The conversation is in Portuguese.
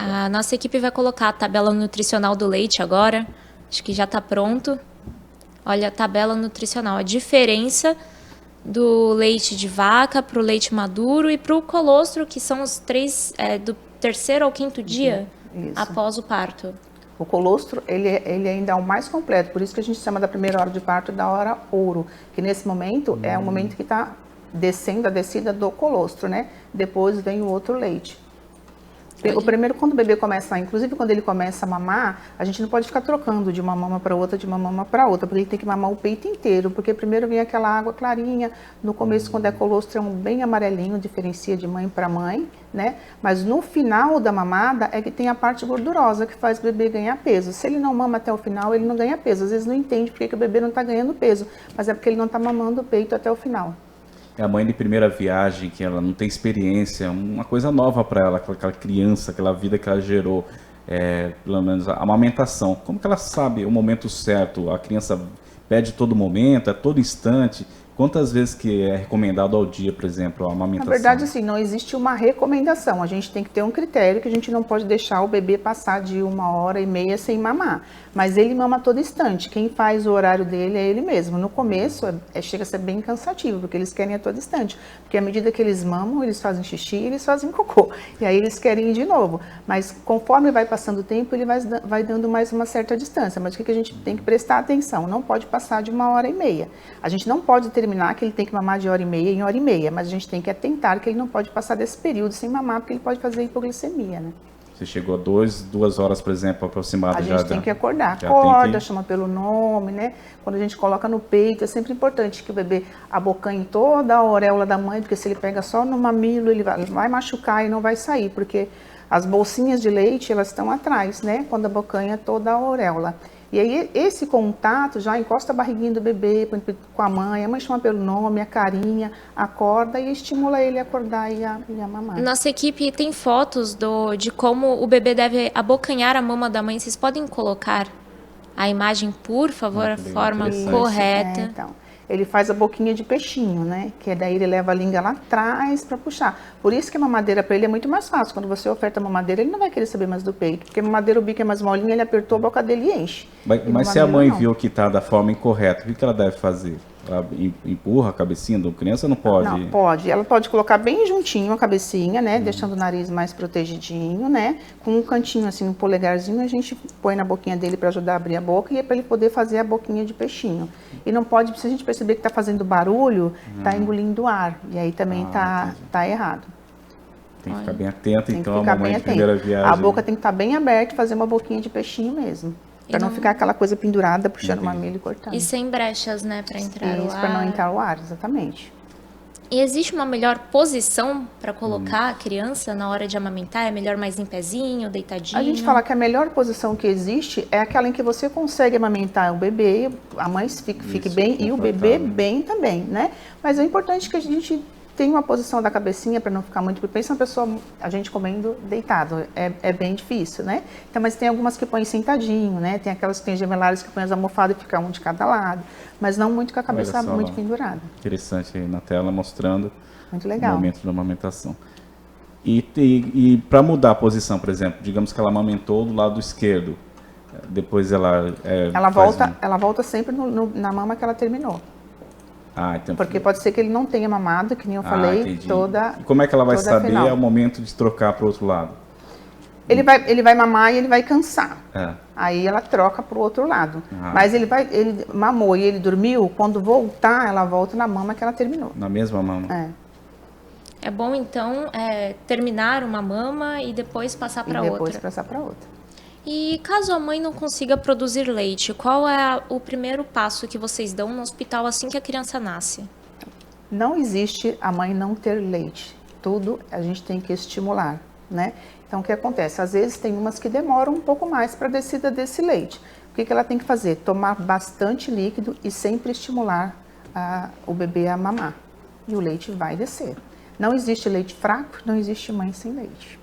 A nossa equipe vai colocar a tabela nutricional do leite agora. Acho que já está pronto. Olha a tabela nutricional, a diferença do leite de vaca para o leite maduro e para o colostro, que são os três, do terceiro ao quinto dia após o parto. O colostro, ele ainda é o mais completo, por isso que a gente chama da primeira hora de parto da hora ouro, que nesse momento é o momento que está descendo a descida do colostro, né? Depois vem o outro leite. O primeiro, quando o bebê começa, inclusive quando ele começa a mamar, a gente não pode ficar trocando de uma mama para outra, de uma mama para outra, porque ele tem que mamar o peito inteiro, porque primeiro vem aquela água clarinha, no começo quando é colostro é um bem amarelinho, diferencia de mãe para mãe, né? Mas no final da mamada é que tem a parte gordurosa que faz o bebê ganhar peso. Se ele não mama até o final, ele não ganha peso. Às vezes não entende porque que o bebê não está ganhando peso, mas é porque ele não está mamando o peito até o final. É a mãe de primeira viagem, que ela não tem experiência, uma coisa nova para ela, aquela criança, aquela vida que ela gerou, pelo menos a amamentação. Como que ela sabe o momento certo? A criança pede todo momento, a todo instante? Quantas vezes que é recomendado ao dia, por exemplo, a amamentação? Na verdade, assim, não existe uma recomendação. A gente tem que ter um critério que a gente não pode deixar o bebê passar de 1h30 sem mamar. Mas ele mama a todo instante. Quem faz o horário dele é ele mesmo. No começo, chega a ser bem cansativo, porque eles querem a todo instante. Porque à medida que eles mamam, eles fazem xixi, eles fazem cocô. E aí eles querem ir de novo. Mas conforme vai passando o tempo, ele vai dando mais uma certa distância. Mas o que a gente tem que prestar atenção? Não pode passar de 1h30. A gente não pode terminar que ele tem que mamar de 1h30 em 1h30. Mas a gente tem que atentar que ele não pode passar desse período sem mamar, porque ele pode fazer hipoglicemia, né? Você chegou a 2 horas, por exemplo, aproximada. A gente tem que acordar. Chama pelo nome, né? Quando a gente coloca no peito, é sempre importante que o bebê abocanhe toda a auréola da mãe, porque se ele pega só no mamilo, ele vai machucar e não vai sair, porque as bolsinhas de leite, elas estão atrás, né? Quando abocanha toda a auréola. E aí, esse contato já encosta a barriguinha do bebê com a mãe chama pelo nome, a carinha, acorda e estimula ele a acordar e a mamar. Nossa equipe tem fotos de como o bebê deve abocanhar a mama da mãe. Vocês podem colocar a imagem, por favor, a forma correta? Então, ele faz a boquinha de peixinho, né? Que daí ele leva a língua lá atrás para puxar. Por isso que a mamadeira para ele é muito mais fácil. Quando você oferta a mamadeira, ele não vai querer saber mais do peito. Porque a mamadeira, o bico é mais molinho, ele apertou a boca dele e enche. Mas se a mãe viu que está da forma incorreta, o que ela deve fazer? Ela empurra a cabecinha da criança ou não pode? Não, pode. Ela pode colocar bem juntinho a cabecinha, né? Deixando o nariz mais protegidinho, né? Com um cantinho assim, um polegarzinho, a gente põe na boquinha dele para ajudar a abrir a boca e é para ele poder fazer a boquinha de peixinho. E não pode, se a gente perceber que está fazendo barulho, está engolindo ar. E aí também tá errado. Tem que ficar bem atento, então, a mamãe de primeira viagem. A boca tem que estar bem aberta e fazer uma boquinha de peixinho mesmo. Para não ficar aquela coisa pendurada, puxando o mamilo e cortando. E sem brechas, né, para entrar o ar. Isso, para não entrar o ar, exatamente. E existe uma melhor posição para colocar a criança na hora de amamentar? É melhor mais em pezinho, deitadinho? A gente fala que a melhor posição que existe é aquela em que você consegue amamentar o bebê, a mãe fique bem e o bebê bem também, né? Mas é importante que a gente tem uma posição da cabecinha para não ficar muito... Pensa uma pessoa, a gente comendo deitado, é bem difícil, né? Então, mas tem algumas que põem sentadinho, né? Tem aquelas que tem gemelares que põem as almofadas e fica um de cada lado, mas não muito com a cabeça muito pendurada. Interessante aí na tela mostrando muito legal. O momento da amamentação. E para mudar a posição, por exemplo, digamos que ela amamentou do lado esquerdo, depois ela... Ela volta sempre na mama que ela terminou. Então, porque pode ser que ele não tenha mamado, que nem eu falei, entendi. E como é que ela vai saber o momento de trocar para o outro lado? Ele vai mamar e ele vai cansar. Aí ela troca para o outro lado. Mas ele mamou e ele dormiu, quando voltar, ela volta na mama que ela terminou. Na mesma mama? É bom, então, terminar uma mama e depois passar para outra. Depois passar para outra. E caso a mãe não consiga produzir leite, qual é o primeiro passo que vocês dão no hospital assim que a criança nasce? Não existe a mãe não ter leite. Tudo a gente tem que estimular, né? Então, o que acontece? Às vezes tem umas que demoram um pouco mais para a descida desse leite. O que ela tem que fazer? Tomar bastante líquido e sempre estimular o bebê a mamar. E o leite vai descer. Não existe leite fraco, não existe mãe sem leite.